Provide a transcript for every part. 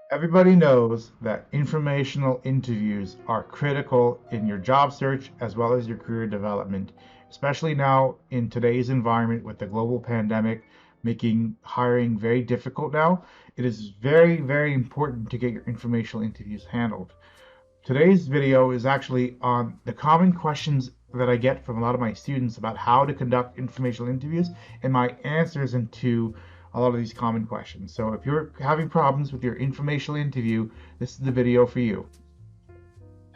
Everybody knows that informational interviews are critical in your job search as well as your career development, especially now in today's environment with the global pandemic making hiring very difficult now. It is very, very important to get your informational interviews handled. Today's video is actually on the common questions that I get from a lot of my students about how to conduct informational interviews and my answers into a lot of these common questions. So if you're having problems with your informational interview, this is the video for you.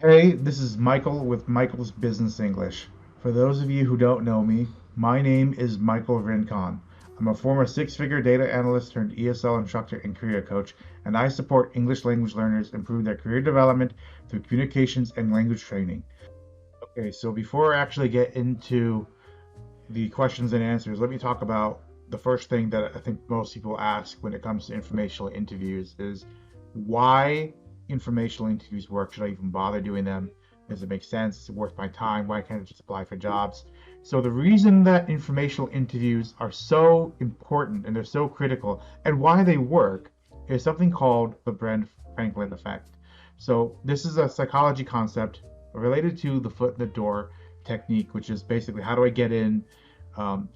Hey, this is Michael with Michael's Business English. For those of you who don't know me, my name is Michael Rincon. I'm a former six-figure data analyst turned ESL instructor and career coach, and I support English language learners improve their career development through communications and language training. Okay, so before I actually get into the questions and answers, let me talk about the first thing that I think most people ask when it comes to informational interviews is why informational interviews work. Should I even bother doing them? Does it make sense? Is it worth my time? Why can't I just apply for jobs? So the reason that informational interviews are so important and they're so critical and why they work is something called the Ben Franklin effect. So this is a psychology concept related to the foot in the door technique, which is basically how do I get in,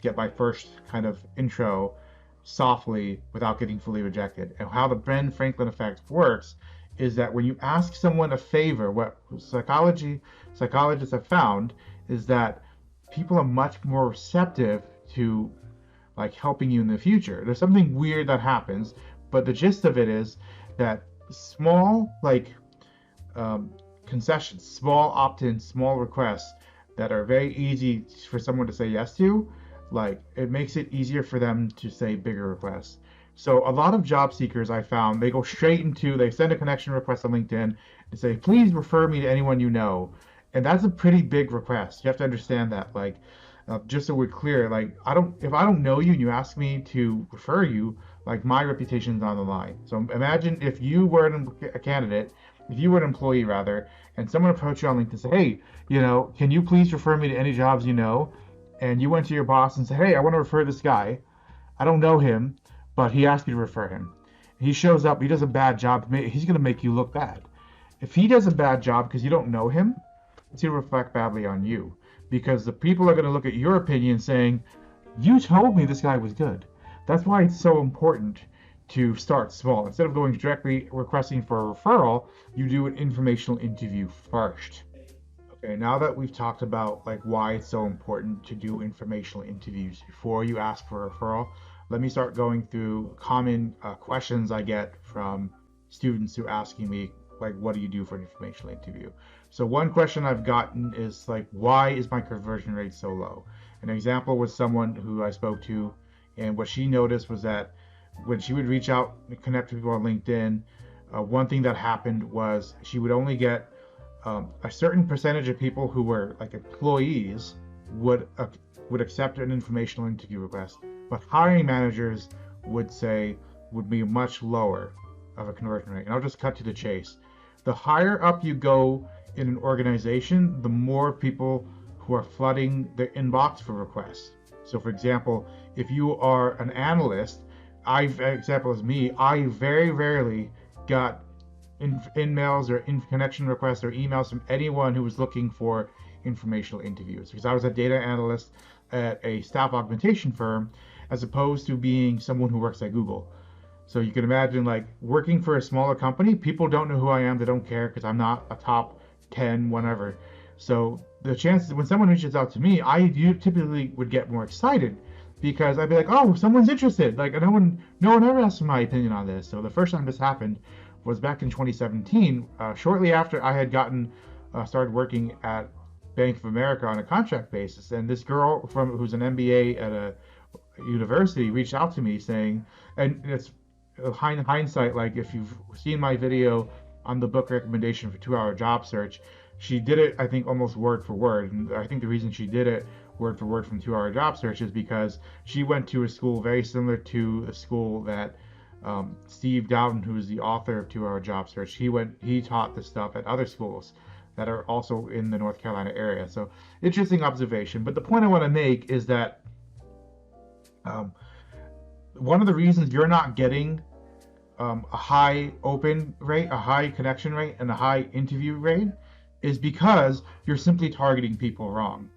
get my first kind of intro softly without getting fully rejected. And how the Ben Franklin effect works is that when you ask someone a favor, what psychologists have found is that people are much more receptive to like helping you in the future. There's something weird that happens, but the gist of it is that small um, concessions, small opt-ins, small requests that are very easy for someone to say yes to, like it makes it easier for them to say bigger requests. So a lot of job seekers I found, they go straight into, they send a connection request on LinkedIn and say, please refer me to anyone you know. And that's a pretty big request. You have to understand that. Just so we're clear, like if I don't know you and you ask me to refer you, like my reputation's on the line. So imagine if you were a candidate, if you were an employee rather, and someone approached you on LinkedIn and said, hey, can you please refer me to any jobs you know? And you went to your boss and said, hey, I want to refer this guy. I don't know him, but he asked you to refer him. He shows up, he does a bad job, he's going to make you look bad. If he does a bad job because you don't know him, it's going to reflect badly on you because the people are going to look at your opinion saying, you told me this guy was good. That's why it's so important to start small. Instead of going directly requesting for a referral, you do an informational interview first. Okay, now that we've talked about like why it's so important to do informational interviews before you ask for a referral, let me start going through common questions I get from students who are asking me like, what do you do for an informational interview? So one question I've gotten is like, why is my conversion rate so low? An example was someone who I spoke to, and what she noticed was that when she would reach out and connect with people on LinkedIn, one thing that happened was she would only get a certain percentage of people who were like employees would accept an informational interview request, but hiring managers would be much lower of a conversion rate. And I'll just cut to the chase. The higher up you go in an organization, the more people who are flooding the inbox for requests. So, for example, if you are an analyst, example is me, I very rarely got in-mails or connection requests or emails from anyone who was looking for informational interviews because I was a data analyst at a staff augmentation firm as opposed to being someone who works at Google. So you can imagine like working for a smaller company, people don't know who I am, they don't care because I'm not a top 10, whatever. So the chances when someone reaches out to me, I typically would get more excited because I'd be like, oh, someone's interested. Like no one ever asked my opinion on this. So the first time this happened was back in 2017, shortly after I had started working at Bank of America on a contract basis. And this girl who's an MBA at a university reached out to me saying, and it's hindsight, like if you've seen my video on the book recommendation for 2 Hour Job Search, she did it, I think, almost word for word. And I think the reason she did it word for word from 2 Hour Job Search is because she went to a school very similar to the school that Steve Dowden, who is the author of 2 Hour Job Search, he taught this stuff at other schools that are also in the North Carolina area. So interesting observation. But the point I want to make is that one of the reasons you're not getting a high open rate, a high connection rate, and a high interview rate is because you're simply targeting people wrong.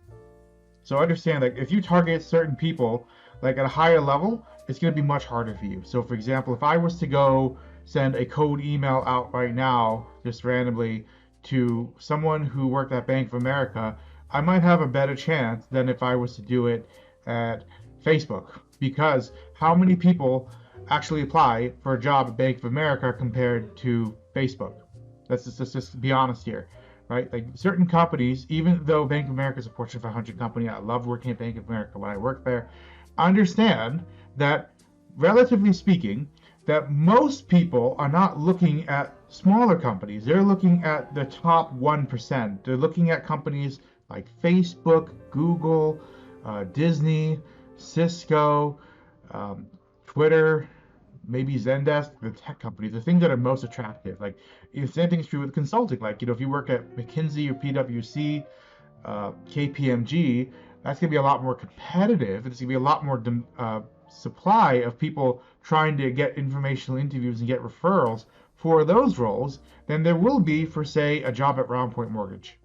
So understand, like, if you target certain people like at a higher level, it's going to be much harder for you. So for example, if I was to go send a cold email out right now, just randomly, to someone who worked at Bank of America, I might have a better chance than if I was to do it at Facebook. Because how many people actually apply for a job at Bank of America compared to Facebook? Let's just be honest here, right? Like certain companies, even though Bank of America is a Fortune 500 company, I love working at Bank of America when I work there. Understand that, relatively speaking, that most people are not looking at smaller companies. They're looking at the top 1%. They're looking at companies like Facebook, Google, Disney, Cisco, um, Twitter, maybe Zendesk, the tech companies, the things that are most attractive. Like, the same thing is true with consulting. Like, if you work at McKinsey or PwC, KPMG, that's going to be a lot more competitive. There's going to be a lot more supply of people trying to get informational interviews and get referrals for those roles than there will be for, say, a job at Round Point Mortgage.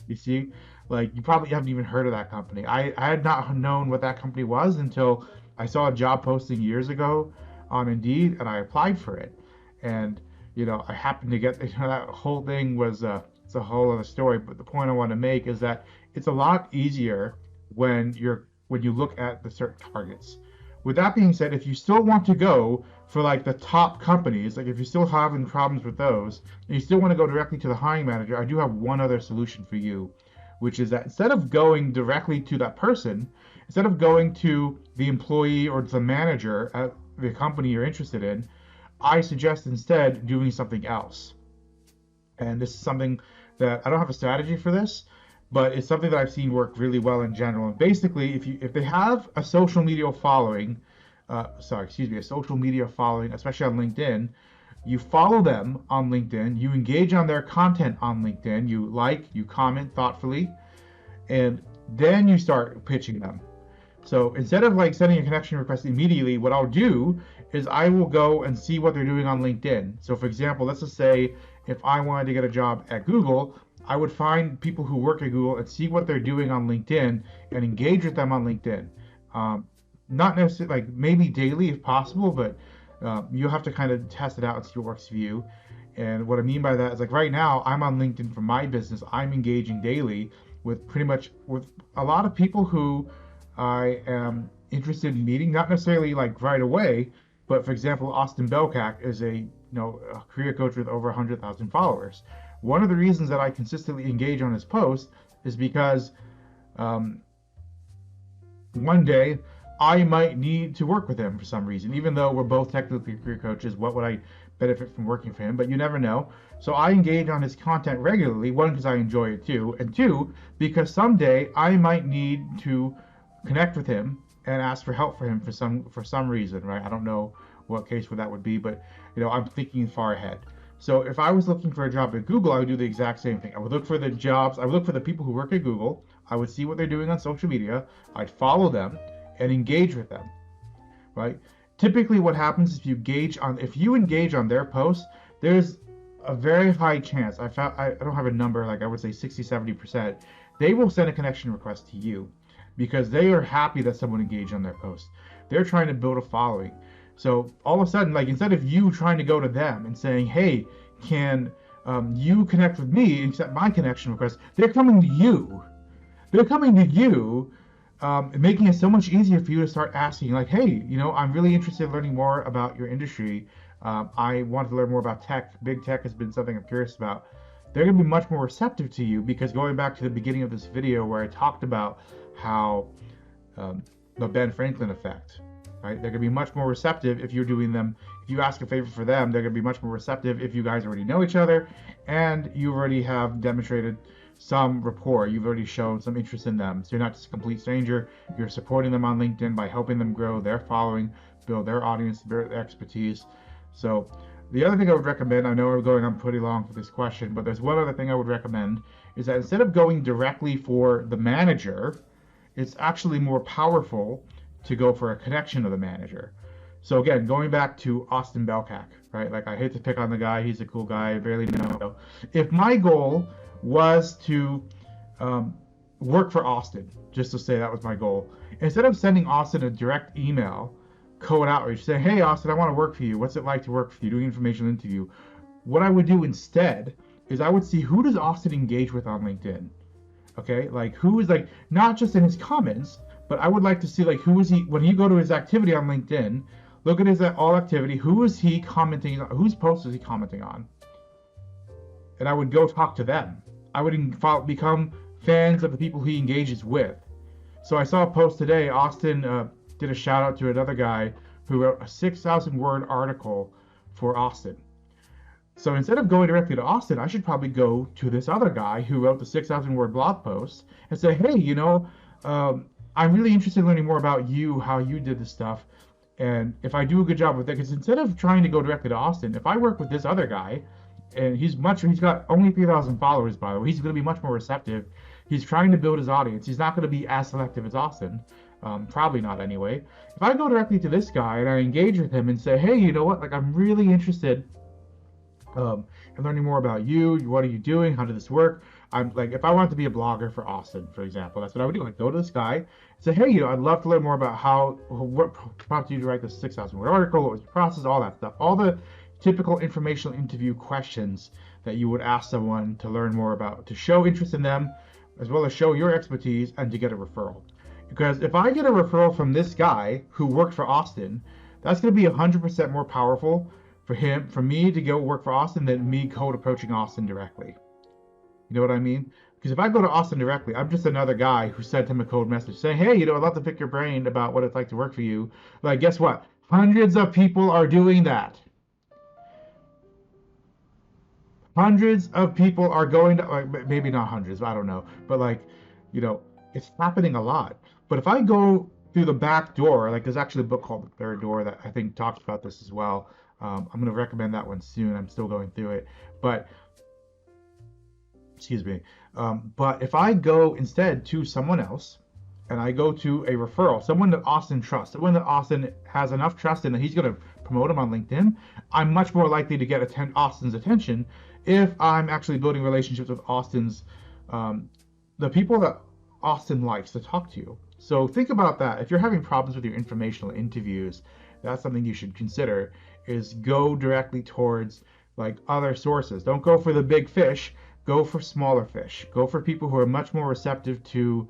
You see, like, you probably haven't even heard of that company. I had not known what that company was until I saw a job posting years ago on Indeed, and I applied for it. And I happened to get that whole thing was it's a whole other story. But the point I want to make is that it's a lot easier when you look at the certain targets. With that being said, if you still want to go for like the top companies, like if you're still having problems with those, and you still want to go directly to the hiring manager, I do have one other solution for you, which is that instead of going directly to that person, instead of going to the employee or the manager at the company you're interested in, I suggest instead doing something else. And this is something that I don't have a strategy for this, but it's something that I've seen work really well in general. And basically, if they have a social media following, a social media following, especially on LinkedIn, you follow them on LinkedIn, you engage on their content on LinkedIn, you comment thoughtfully, and then you start pitching them. So instead of like sending a connection request immediately, what I'll do is I will go and see what they're doing on LinkedIn. So for example, let's just say if I wanted to get a job at Google, I would find people who work at Google and see what they're doing on LinkedIn and engage with them on LinkedIn. Not necessarily like maybe daily if possible, but you'll have to kind of test it out and see what works for you. And what I mean by that is, like, right now I'm on LinkedIn for my business. I'm engaging daily with a lot of people who I am interested in meeting, not necessarily like right away, but for example, Austin Belkak is a career coach with over 100,000 followers. One of the reasons that I consistently engage on his post is because one day I might need to work with him for some reason. Even though we're both technically career coaches, what would I benefit from working for him? But you never know. So I engage on his content regularly, one, because I enjoy it too, and two, because someday I might need to connect with him and ask for help for him for some reason, right? I don't know what case where that would be, but I'm thinking far ahead. So if I was looking for a job at Google, I would do the exact same thing. I would look for the jobs, I would look for the people who work at Google, I would see what they're doing on social media, I'd follow them and engage with them, right? Typically what happens is if you engage on their posts, there's a very high chance, I don't have a number, like I would say 60-70%, they will send a connection request to you because they are happy that someone engaged on their post. They're trying to build a following. So all of a sudden, like, instead of you trying to go to them and saying, hey, can you connect with me and accept my connection request, they're coming to you. They're coming to you, making it so much easier for you to start asking, like, hey, I'm really interested in learning more about your industry. I want to learn more about tech. Big tech has been something I'm curious about. They're going to be much more receptive to you because, going back to the beginning of this video where I talked about how the Ben Franklin effect, right? They're going to be much more receptive if you're doing them. If you ask a favor for them, they're going to be much more receptive if you guys already know each other and you already have demonstrated some rapport. You've already shown some interest in them. So you're not just a complete stranger. You're supporting them on LinkedIn by helping them grow their following, build their audience, build their expertise. So the other thing I would recommend, I know we're going on pretty long for this question, but there's one other thing I would recommend, is that instead of going directly for the manager, it's actually more powerful to go for a connection to the manager. So again, going back to Austin Belkak, right? Like I hate to pick on the guy. He's a cool guy. I barely know. If my goal was to um, work for Austin, just to say that was my goal, instead of sending Austin a direct email, cold outreach, saying, "Hey Austin, I want to work for you. What's it like to work for you?" Doing an informational interview. What I would do instead is I would see who does Austin engage with on LinkedIn. Okay, like who is like not just in his comments, but I would like to see like who is he when you go to his activity on LinkedIn. Look at his all activity. Who is he commenting on? Whose post is he commenting on? And I would go talk to them. I would become fans of the people he engages with. So I saw a post today. Austin did a shout out to another guy who wrote a 6,000 word article for Austin. So instead of going directly to Austin, I should probably go to this other guy who wrote the 6,000 word blog post and say, hey, I'm really interested in learning more about you, how you did this stuff. And if I do a good job with it, because instead of trying to go directly to Austin, if I work with this other guy, and he's got only 3,000 followers, by the way, he's going to be much more receptive. He's trying to build his audience. He's not going to be as selective as Austin. Probably not anyway. If I go directly to this guy and I engage with him and say, hey, you know what, like I'm really interested and learning more about you. What are you doing? How did this work? I'm like, if I wanted to be a blogger for Austin, for example, that's what I would do. Like, go to this guy, say, hey, I'd love to learn more about what prompted you to write this 6,000 word article, what was your process, all that stuff, all the typical informational interview questions that you would ask someone to learn more about, to show interest in them, as well as show your expertise and to get a referral. Because if I get a referral from this guy who worked for Austin, that's going to be 100% more powerful for me to go work for Austin than me cold approaching Austin directly. You know what I mean? Because if I go to Austin directly, I'm just another guy who sent him a cold message saying, hey, I'd love to pick your brain about what it's like to work for you. Like, guess what? Hundreds of people are doing that. Hundreds of people are going to, like, maybe not hundreds, I don't know. But like, it's happening a lot. But if I go through the back door, like there's actually a book called The Third Door that I think talks about this as well. I'm going to recommend that one soon. I'm still going through it. But, excuse me. But if I go instead to someone else and I go to a referral, someone that Austin trusts, someone that Austin has enough trust in that he's going to promote him on LinkedIn, I'm much more likely to get Austin's attention if I'm actually building relationships with the people that Austin likes to talk to you. So think about that. If you're having problems with your informational interviews, that's something you should consider, is go directly towards like other sources. Don't go for the big fish, go for smaller fish. Go for people who are much more receptive to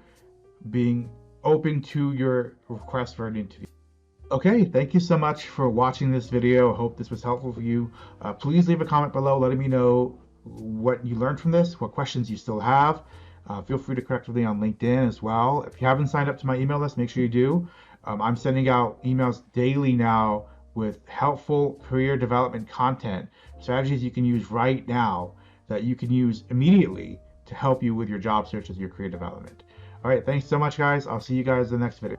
being open to your request for an interview. Okay, thank you so much for watching this video. I hope this was helpful for you. Please leave a comment below letting me know what you learned from this, what questions you still have. Feel free to correct me on LinkedIn as well. If you haven't signed up to my email list, make sure you do. I'm sending out emails daily now with helpful career development content, strategies you can use right now that you can use immediately to help you with your job search and your career development. All right, thanks so much, guys. I'll see you guys in the next video.